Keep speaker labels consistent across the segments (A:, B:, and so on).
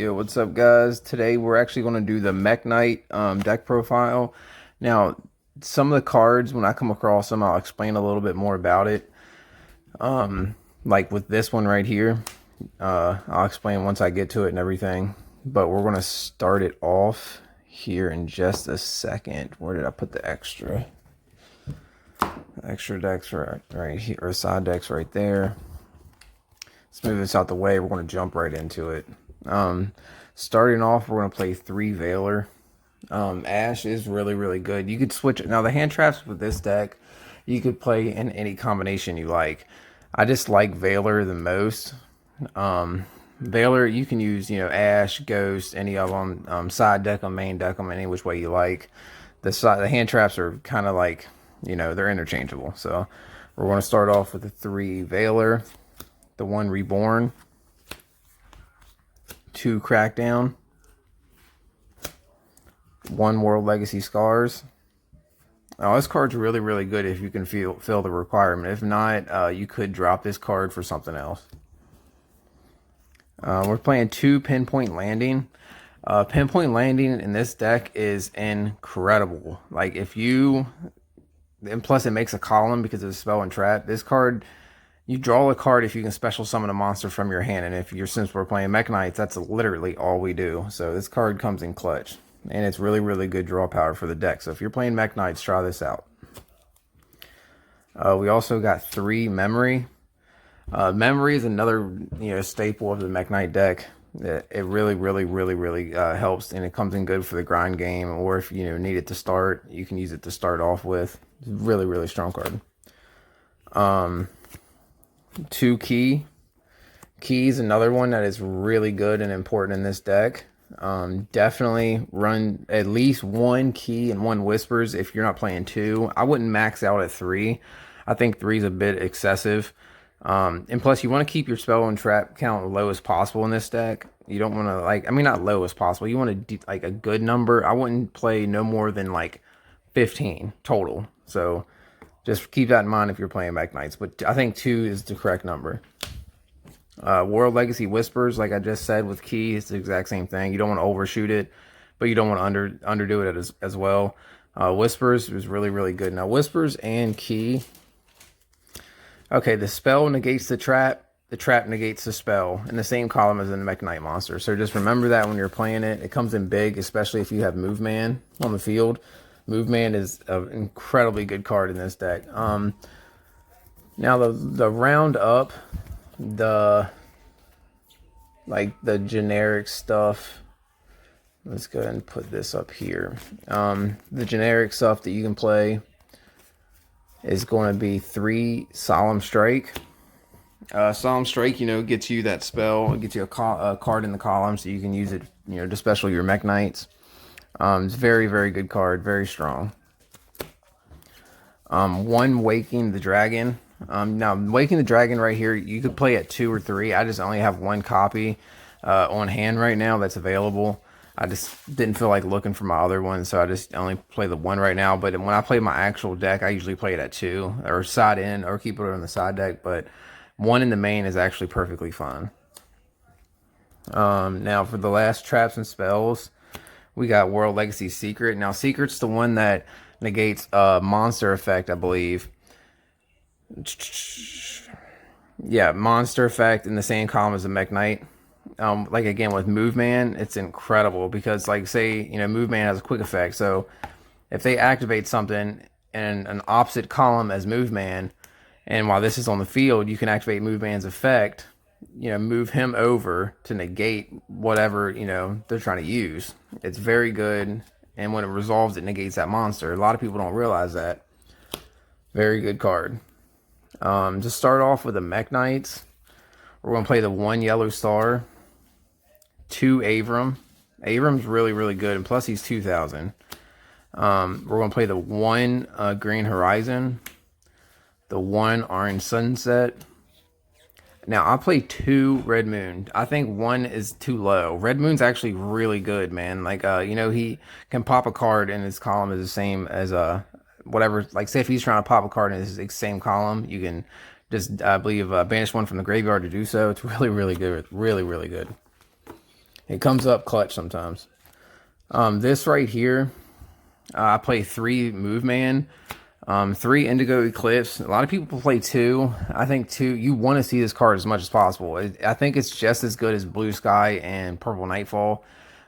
A: Yo, what's up, guys? Today we're actually going to do the Mekk-knight deck profile. Now, some of the cards, when I come across them, I'll explain a little bit more about it. Like with this one right here, I'll explain once I get to it and everything. But we're going to start it off here in just a second. Where did I put the extra? Extra decks right here, or side decks right there. Let's move this out the way. We're going to jump right into it. Starting off, we're going to play 3 Veiler. Ash is really good. You could switch it. Now, the hand traps with this deck, you could play in any combination you like. I just like Veiler the most. Veiler, you can use, Ash, Ghost, any of them. Side deck them, main deck them, any which way you like. The hand traps are kind of like, they're interchangeable. So we're going to start off with the 3 Veiler, the 1 Reborn, 2 Crackdown, 1 World Legacy Scars. Oh, this card's really good if you can fill the requirement. If not, you could drop this card for something else. We're playing 2 Pinpoint Landing. Pinpoint Landing in this deck is incredible. Like, and plus it makes a column because of the spell and trap. This card, you draw a card if you can special summon a monster from your hand, and since we're playing Mekk-knights, that's literally all we do. So this card comes in clutch, and it's really good draw power for the deck. So if you're playing Mekk-knights, try this out. We also got 3 Memory. Memory is another staple of the Mekk-knight deck. It really helps, and it comes in good for the grind game, or if you need it to start, you can use it to start off with. It's really strong card. 2 Key. Key is another one that is really good and important in this deck. Definitely run at least 1 Key and 1 Whispers if you're not playing 2. I wouldn't max out at 3. I think 3 is a bit excessive. And plus, you want to keep your spell and trap count low as possible in this deck. You don't want to, not low as possible. You want to a good number. I wouldn't play no more than 15 total. So just keep that in mind if you're playing Mekk-knights. But I think 2 is the correct number. World Legacy Whispers, like I just said with Key, it's the exact same thing. You don't want to overshoot it, but you don't want to underdo it as well. Whispers is really good. Now, Whispers and Key. Okay, the spell negates the trap negates the spell in the same column as in the Mekk-knight monster. So just remember that when you're playing it. It comes in big, especially if you have Move Man on the field. Move Man is an incredibly good card in this deck. Now the round up, the generic stuff. Let's go ahead and put this up here. The generic stuff that you can play is going to be 3 Solemn Strike. Solemn Strike, gets you that spell. It gets you a card in the column, so you can use it, to special your Mekk-knights. It's very good card, very strong. 1 Waking the Dragon. Now, Waking the Dragon right here, you could play at 2 or 3. I just only have 1 copy on hand right now that's available. I just didn't feel like looking for my other one, so I just only play the 1 right now. But when I play my actual deck, I usually play it at 2, or side in, or keep it on the side deck. But 1 in the main is actually perfectly fine. Now, for the last traps and spells, we got World Legacy Secret. Now, Secret's the one that negates monster effect, I believe. Yeah, monster effect in the same column as the Mekk-knight. Again, with Move Man, it's incredible because, say, Move Man has a quick effect. So if they activate something in an opposite column as Move Man, and while this is on the field, you can activate Move Man's effect, move him over to negate whatever, they're trying to use. It's very good. And when it resolves, it negates that monster. A lot of people don't realize that. Very good card. To start off with the Mekk-knights, we're going to play the 1 Yellow Star, 2 Avram. Avram's really good, and plus he's 2,000. We're going to play the 1 Green Horizon, the 1 Orange Sunset. Now, I play 2 Red Moon. I think 1 is too low. Red Moon's actually really good, man. He can pop a card in his column is the same as whatever. Say if he's trying to pop a card in his same column, you can just, I believe, banish 1 from the graveyard to do so. It's really good. Really good. It comes up clutch sometimes. This right here, I play 3 Move Man, 3 Indigo Eclipse. A lot of people play 2. I think 2, you want to see this card as much as possible. I think it's just as good as Blue Sky and Purple Nightfall.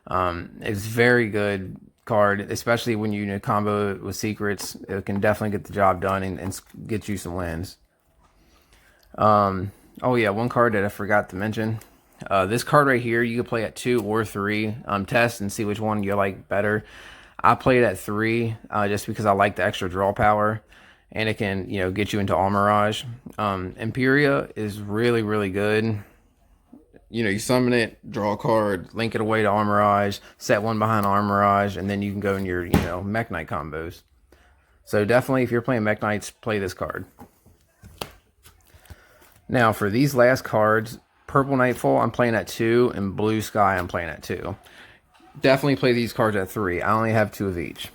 A: It's very good card, especially when you combo it with secrets. It can definitely get the job done and get you some wins. Oh yeah, one card that I forgot to mention. This card right here, you can play at 2 or 3. Test and see which one you like better. I play it at 3 just because I like the extra draw power, and it can get you into Almirage. Imperia is really, really good. You summon it, draw a card, link it away to Armorage, set one behind Armorage, and then you can go in your, Mekk-knight combos. So definitely, if you're playing Mekk-knights, play this card. Now, for these last cards, Purple Nightfall, I'm playing at 2, and Blue Sky, I'm playing at 2. Definitely play these cards at 3. I only have 2 of each.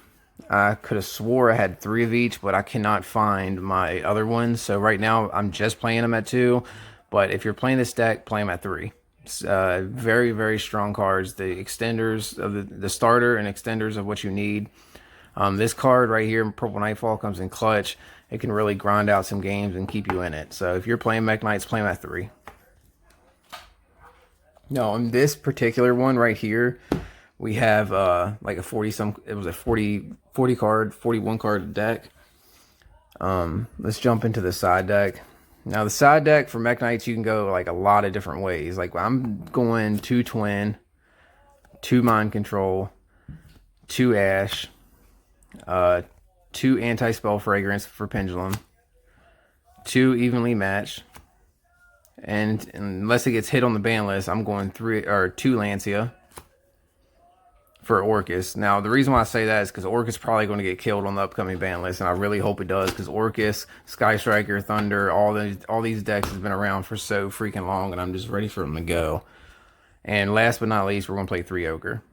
A: I could have swore I had 3 of each, but I cannot find my other ones. So right now, I'm just playing them at 2. But if you're playing this deck, play them at 3. Very, very strong cards. The extenders of the starter and extenders of what you need. This card right here, Purple Nightfall, comes in clutch. It can really grind out some games and keep you in it. So if you're playing Mekk-knights, play them at 3. No, on this particular one right here, we have like a 41 card deck. Let's jump into the side deck. Now the side deck for Mekk-knights, you can go like a lot of different ways. Like I'm going 2 Twin, 2 Mind Control, 2 Ash, 2 Anti-Spell Fragrance for Pendulum, 2 Evenly Matched, and unless it gets hit on the ban list, I'm going 2 Lancia for Orcus. Now, the reason why I say that is because Orcus is probably going to get killed on the upcoming ban list, and I really hope it does, because Orcus, Sky Striker, Thunder, all these decks has been around for so freaking long, and I'm just ready for them to go. And last but not least, we're going to play 3 Ogre.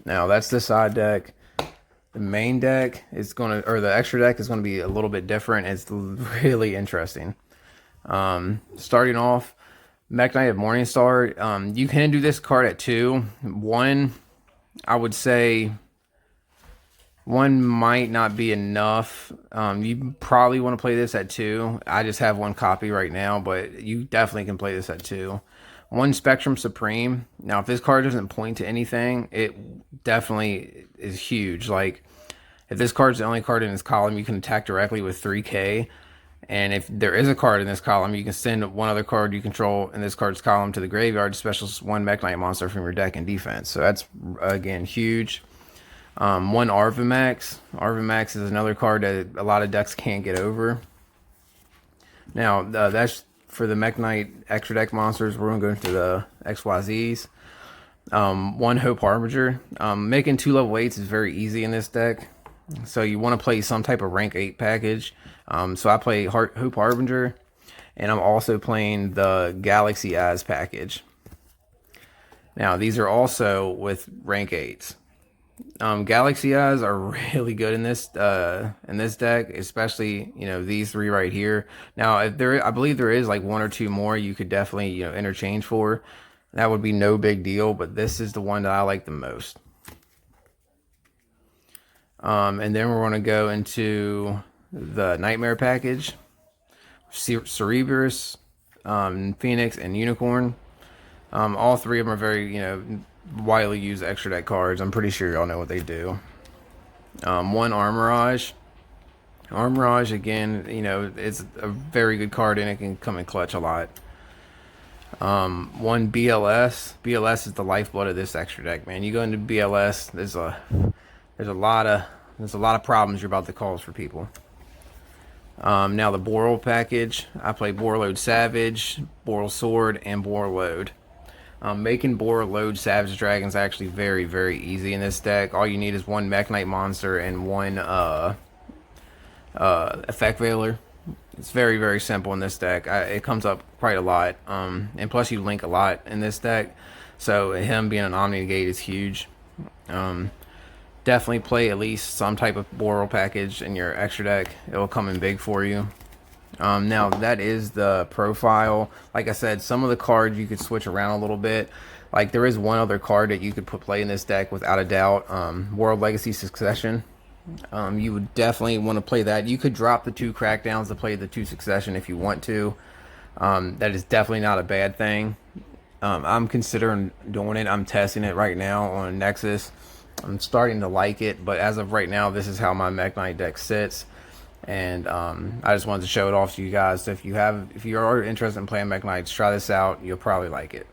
A: Now, that's the side deck. The main deck is going to, or the extra deck is going to be a little bit different. It's really interesting. Starting off, Mekk-knight of Morningstar. You can do this card at 2. 1, I would say 1 might not be enough. You probably want to play this at 2. I just have 1 copy right now, but you definitely can play this at 2. 1 Spectrum Supreme. Now, if this card doesn't point to anything, it definitely is huge. Like, if this card's the only card in this column, you can attack directly with 3k. And if there is a card in this column, you can send 1 other card you control in this card's column to the graveyard, special 1 Mekk-knight monster from your deck in defense. So that's, again, huge. 1 Arvamax. Arvamax is another card that a lot of decks can't get over. Now, that's for the Mekk-knight extra deck monsters. We're going to go into the XYZs. 1 Hope Harbinger. Making 2 level 8s is very easy in this deck. So you want to play some type of rank 8 package. So I play Hope Harbinger, and I'm also playing the Galaxy Eyes package. Now, these are also with rank 8s. Galaxy Eyes are really good in this deck, especially these 3 right here. Now, I believe there is like 1 or 2 more you could definitely interchange for. That would be no big deal, but this is the one that I like the most. And then we're going to go into the Nightmare package. Cerberus, Phoenix, and Unicorn. All 3 of them are very, widely used extra deck cards. I'm pretty sure y'all know what they do. 1 Armorage. Armorage, again, it's a very good card, and it can come in clutch a lot. 1 BLS. BLS is the lifeblood of this extra deck, man. You go into BLS, there's a lot of problems you're about to cause for people. Now the Boral package. I play Borload Savage, Boral Sword, and Borload. Making Borload Savage Dragon is actually very, very easy in this deck. All you need is 1 Mekk-knight monster and 1 Effect Veiler. It's very, very simple in this deck. It comes up quite a lot. And plus you link a lot in this deck. So him being an Omni Negate is huge. Definitely play at least some type of Boral package in your extra deck. It will come in big for you. Now that is the profile. Like I said, some of the cards you could switch around a little bit. Like there is one other card that you could play in this deck without a doubt. World Legacy Succession. You would definitely want to play that. You could drop the 2 crackdowns to play the 2 succession if you want to. That is definitely not a bad thing. I'm considering doing it. I'm testing it right now on Nexus. I'm starting to like it, but as of right now, this is how my Mekk-knight deck sits. And I just wanted to show it off to you guys. So if you are interested in playing Mekk-knights, try this out. You'll probably like it.